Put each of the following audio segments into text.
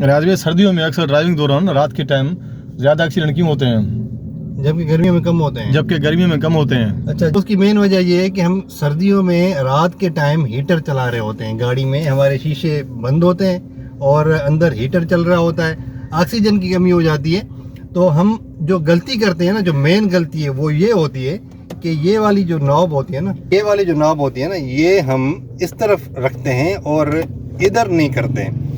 राजवीर, सर्दियों में अक्सर ड्राइविंग दौरान रात के टाइम ज़्यादा एक्सीडेंट क्यों होते हैं जबकि गर्मियों में कम होते हैं? जबकि गर्मियों में कम होते हैं। अच्छा, उसकी मेन वजह ये है कि हम सर्दियों में रात के टाइम हीटर चला रहे होते हैं गाड़ी में, हमारे शीशे बंद होते हैं और अंदर हीटर चल रहा होता है, ऑक्सीजन की कमी हो जाती है। तो हम जो गलती करते हैं ना, जो मेन गलती है वो ये होती है कि ये वाली जो नॉब होती है ना, ये हम इस तरफ रखते हैं और इधर नहीं करते हैं।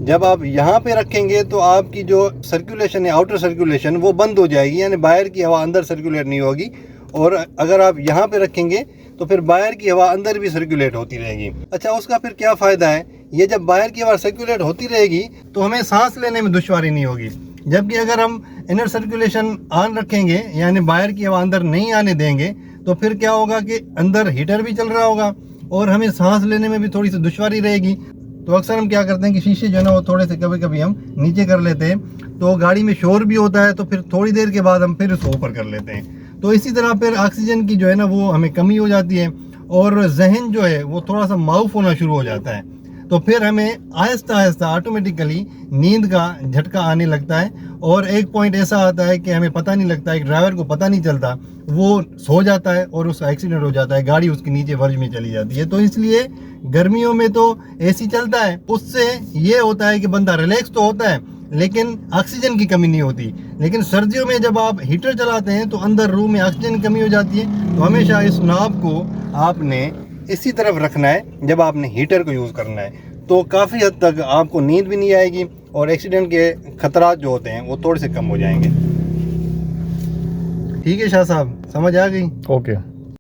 जब आप यहाँ पे रखेंगे तो आपकी जो सर्कुलेशन है, आउटर सर्कुलेशन, वो बंद हो जाएगी, यानी बाहर की हवा अंदर सर्कुलेट नहीं होगी। और अगर आप यहाँ पे रखेंगे तो फिर बाहर की हवा अंदर भी सर्कुलेट होती रहेगी। अच्छा, उसका फिर क्या फ़ायदा है? ये जब बाहर की हवा सर्कुलेट होती रहेगी तो हमें सांस लेने में दुश्वारी नहीं होगी। जबकि अगर हम इनर सर्कुलेशन ऑन रखेंगे, यानी बाहर की हवा अंदर नहीं आने देंगे, तो फिर क्या होगा कि अंदर हीटर भी चल रहा होगा और हमें सांस लेने में भी थोड़ी सी दुश्वारी रहेगी। तो अक्सर हम क्या करते हैं कि शीशे जो है ना वो थोड़े से कभी कभी हम नीचे कर लेते हैं, तो गाड़ी में शोर भी होता है, तो फिर थोड़ी देर के बाद हम फिर उसको ऊपर कर लेते हैं। तो इसी तरह फिर ऑक्सीजन की जो है ना वो हमें कमी हो जाती है और जहन जो है वो थोड़ा सा माउफ होना शुरू हो जाता है। तो फिर हमें आहिस्ता आहिस्ता ऑटोमेटिकली नींद का झटका आने लगता है और एक पॉइंट ऐसा आता है कि हमें पता नहीं लगता है, कि ड्राइवर को पता नहीं चलता, वो सो जाता है और उसका एक्सीडेंट हो जाता है, गाड़ी उसके नीचे वर्ज में चली जाती है। तो इसलिए गर्मियों में तो एसी चलता है, उससे ये होता है कि बंदा रिलैक्स तो होता है लेकिन ऑक्सीजन की कमी नहीं होती। लेकिन सर्दियों में जब आप हीटर चलाते हैं तो अंदर रूम में ऑक्सीजन की कमी हो जाती है। तो हमेशा इस नॉब को आपने इसी तरफ रखना है जब आपने हीटर को यूज़ करना है, तो काफ़ी हद तक आपको नींद भी नहीं आएगी और एक्सीडेंट के खतरात जो होते हैं वो थोड़े से कम हो जाएंगे। ठीक है शाह साहब, समझ आ गई? ओके।